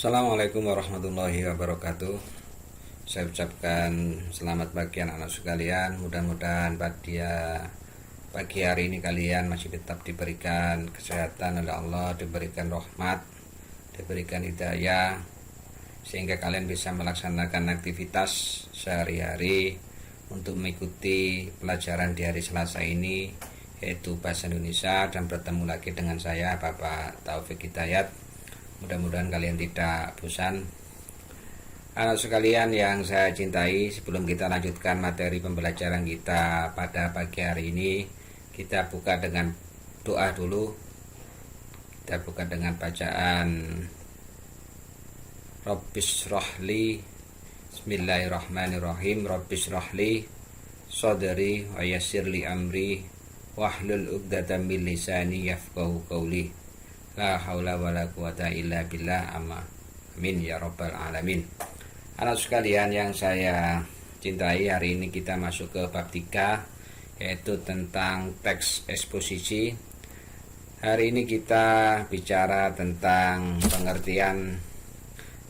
Assalamualaikum warahmatullahi wabarakatuh. Saya ucapkan selamat pagi anak-anak sekalian. Mudah-mudahan pada pagi hari ini kalian masih tetap diberikan kesehatan oleh Allah, diberikan rahmat, diberikan hidayah, sehingga kalian bisa melaksanakan aktivitas sehari-hari untuk mengikuti pelajaran di hari Selasa ini, yaitu Bahasa Indonesia, dan bertemu lagi dengan saya Bapak Taufik Hidayat. Mudah-mudahan kalian tidak bosan. Anak sekalian yang saya cintai, sebelum kita lanjutkan materi pembelajaran kita pada pagi hari ini, kita buka dengan doa dulu. Kita buka dengan bacaan Rabbis Rohli, Bismillahirrahmanirrahim. Rabbis Rohli Sodri wa yassirli amri wahlul uqdatam min lisani yafqahu qawli. La haula wala quwata illa billah, amin ya rabbal alamin. Anak sekalian yang saya cintai, hari ini kita masuk ke bab 3, yaitu tentang teks eksposisi. Hari ini kita bicara tentang pengertian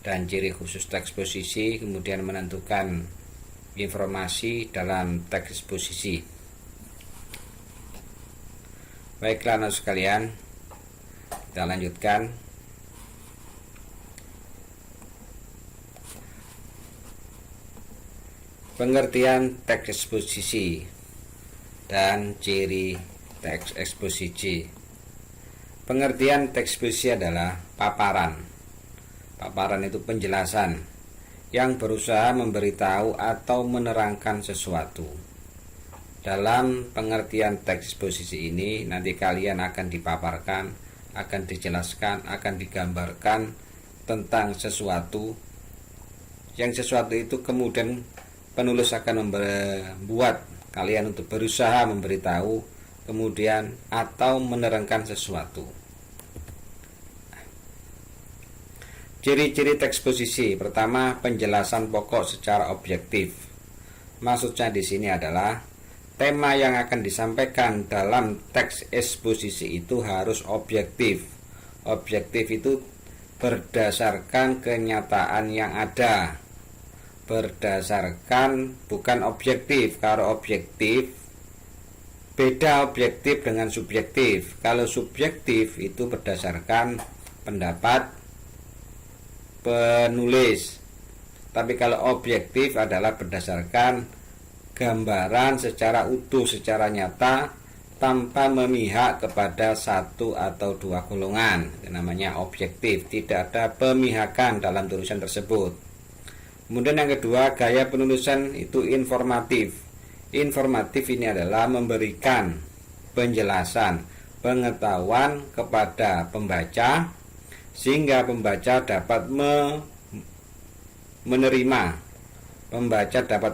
dan ciri khusus teks eksposisi, kemudian menentukan informasi dalam teks eksposisi. Baiklah anak sekalian, kita lanjutkan. Pengertian teks eksposisi dan ciri teks eksposisi. Pengertian teks eksposisi adalah paparan. Paparan itu penjelasan yang berusaha memberitahu atau menerangkan sesuatu. Dalam pengertian teks eksposisi ini, nanti kalian akan dipaparkan, akan dijelaskan, akan digambarkan tentang sesuatu, yang sesuatu itu kemudian penulis akan membuat kalian untuk berusaha memberitahu kemudian atau menerangkan sesuatu. Ciri-ciri teks eksposisi. Pertama, penjelasan pokok secara objektif. Maksudnya di sini adalah tema yang akan disampaikan dalam teks eksposisi itu harus objektif. Objektif itu berdasarkan kenyataan yang ada. Berdasarkan, bukan objektif. Kalau objektif, beda objektif dengan subjektif. Kalau subjektif itu berdasarkan pendapat penulis. Tapi kalau objektif adalah berdasarkan gambaran secara utuh, secara nyata, tanpa memihak kepada satu atau dua golongan. Itu namanya objektif, tidak ada pemihakan dalam tulisan tersebut. Kemudian yang kedua, gaya penulisan itu informatif. Informatif ini adalah memberikan penjelasan, pengetahuan kepada pembaca, sehingga pembaca dapat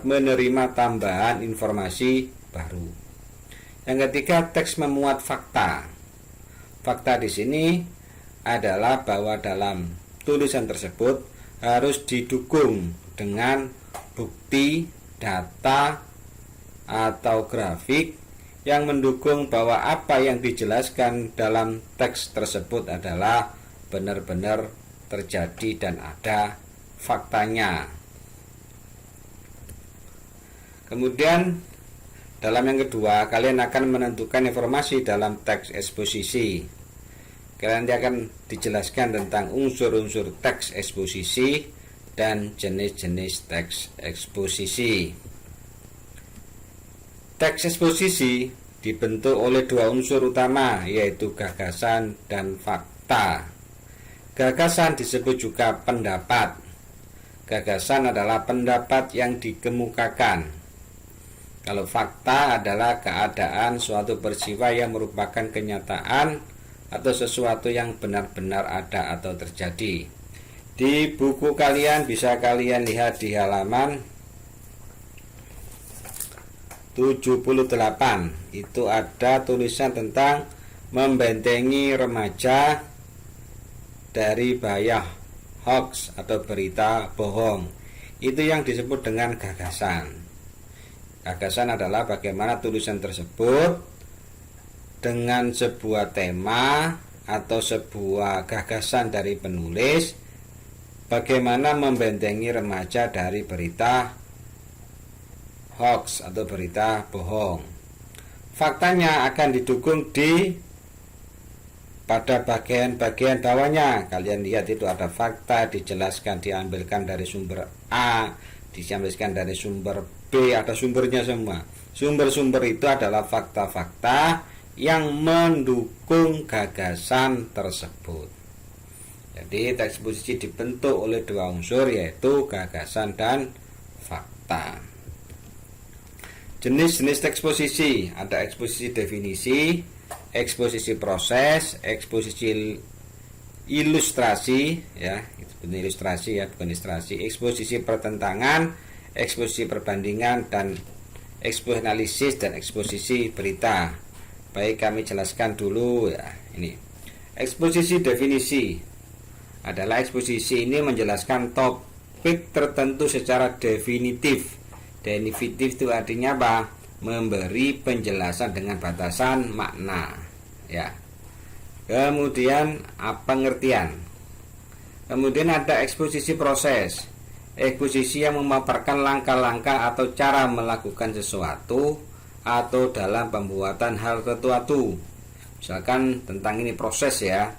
menerima tambahan informasi baru. Yang ketiga, teks memuat fakta. Fakta di sini adalah bahwa dalam tulisan tersebut harus didukung dengan bukti, data, atau grafik yang mendukung bahwa apa yang dijelaskan dalam teks tersebut adalah benar-benar terjadi dan ada faktanya. Kemudian dalam yang kedua, kalian akan menentukan informasi dalam teks eksposisi. Kalian akan dijelaskan tentang unsur-unsur teks eksposisi dan jenis-jenis teks eksposisi. Teks eksposisi dibentuk oleh dua unsur utama, yaitu gagasan dan fakta. Gagasan disebut juga pendapat. Gagasan adalah pendapat yang dikemukakan. Kalau fakta adalah keadaan suatu peristiwa yang merupakan kenyataan atau sesuatu yang benar-benar ada atau terjadi. Di buku kalian bisa kalian lihat di halaman 78. Itu ada tulisan tentang membentengi remaja dari bahaya hoax atau berita bohong. Itu yang disebut dengan gagasan. Gagasan adalah bagaimana tulisan tersebut dengan sebuah tema atau sebuah gagasan dari penulis bagaimana membentengi remaja dari berita hoax atau berita bohong. Faktanya akan didukung pada bagian-bagian bawahnya. Kalian lihat itu ada fakta dijelaskan, diambilkan dari sumber A, diambilkan dari sumber B, ada sumbernya semua. Sumber-sumber itu adalah fakta-fakta yang mendukung gagasan tersebut. Jadi teks eksposisi dibentuk oleh dua unsur, yaitu gagasan dan fakta. Jenis-jenis teks eksposisi, ada eksposisi definisi, eksposisi proses, eksposisi ilustrasi, ya, itu ilustrasi ya, bukan ilustrasi, eksposisi pertentangan, eksposisi perbandingan, dan eksposisi analisis dan eksposisi berita. Baik, kami jelaskan dulu ya. Ini eksposisi definisi adalah eksposisi ini menjelaskan topik tertentu secara definitif. Definitif itu artinya apa? Memberi penjelasan dengan batasan makna, ya. Kemudian pengertian. Kemudian ada eksposisi proses. Eksposisi yang memaparkan langkah-langkah atau cara melakukan sesuatu atau dalam pembuatan hal sesuatu. Misalkan tentang ini proses ya.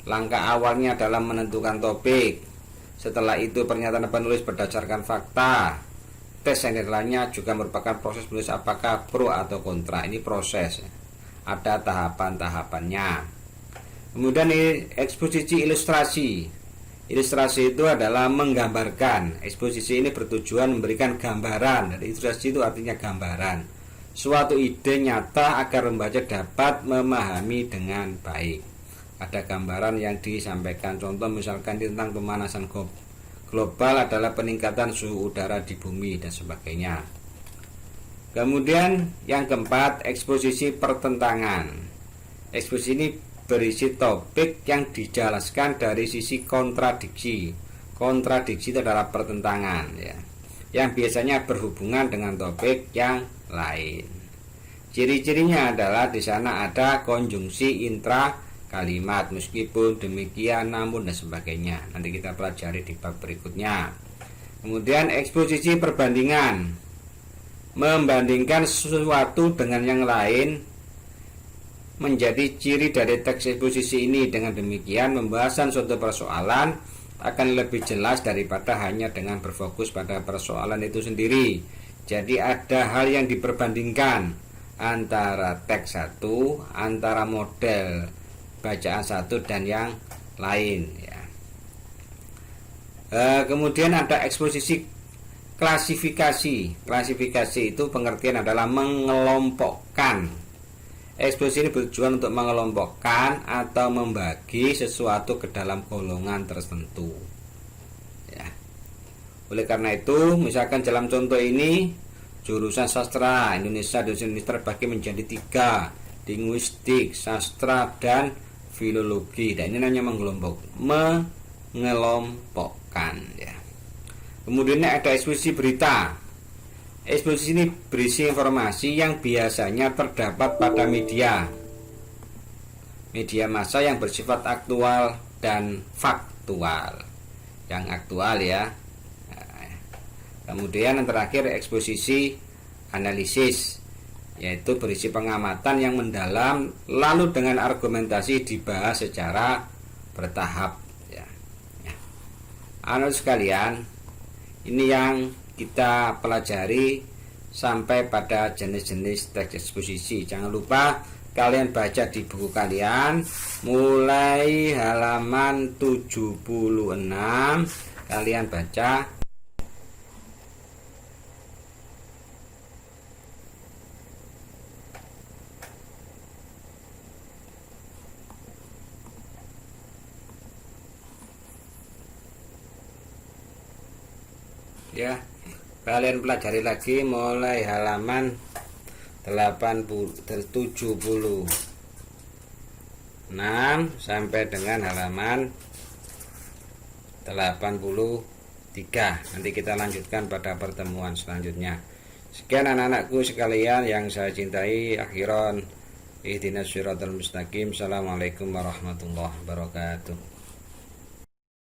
Langkah awalnya dalam menentukan topik. Setelah itu pernyataan penulis berdasarkan fakta. Tes yang lainnya juga merupakan proses menulis apakah pro atau kontra. Ini proses. Ada tahapan-tahapannya. Kemudian ini eksposisi ilustrasi. Ilustrasi itu adalah menggambarkan. Eksposisi ini bertujuan memberikan gambaran. Dari ilustrasi itu artinya gambaran. Suatu ide nyata agar membaca dapat memahami dengan baik. Ada gambaran yang disampaikan. Contoh misalkan tentang pemanasan global adalah peningkatan suhu udara di bumi dan sebagainya. Kemudian yang keempat, eksposisi pertentangan. Eksposisi ini berisi topik yang dijelaskan dari sisi kontradiksi. Kontradiksi itu adalah pertentangan ya, yang biasanya berhubungan dengan topik yang lain. Ciri-cirinya adalah di sana ada konjungsi intra kalimat, meskipun demikian namun dan sebagainya. Nanti kita pelajari di bab berikutnya. Kemudian eksposisi perbandingan, membandingkan sesuatu dengan yang lain menjadi ciri dari teks eksposisi ini. Dengan demikian pembahasan suatu persoalan akan lebih jelas daripada hanya dengan berfokus pada persoalan itu sendiri. Jadi ada hal yang diperbandingkan antara teks satu, antara model bacaan satu dan yang lain ya. Kemudian ada eksposisi klasifikasi. Klasifikasi itu pengertian adalah mengelompokkan. Eksposisi ini bertujuan untuk mengelompokkan atau membagi sesuatu ke dalam golongan tertentu ya. Oleh karena itu, misalkan dalam contoh ini jurusan sastra Indonesia terbagi menjadi 3, linguistik, sastra, dan filologi. Dan ini namanya mengelompokkan ya. Kemudian ada eksposisi berita. Eksposisi ini berisi informasi yang biasanya terdapat pada media massa yang bersifat aktual dan faktual. Yang aktual ya. Kemudian yang terakhir eksposisi analisis, yaitu berisi pengamatan yang mendalam lalu dengan argumentasi dibahas secara bertahap ya. Anak sekalian, ini yang kita pelajari sampai pada jenis-jenis teks eksposisi. Jangan lupa kalian baca di buku kalian mulai halaman 76. Kalian baca ya. Kalian pelajari lagi mulai halaman 76 sampai dengan halaman 83. Nanti kita lanjutkan pada pertemuan selanjutnya. Sekian anak-anakku sekalian yang saya cintai, akhiran ihdinas siratal mustaqim. Assalamualaikum warahmatullahi wabarakatuh.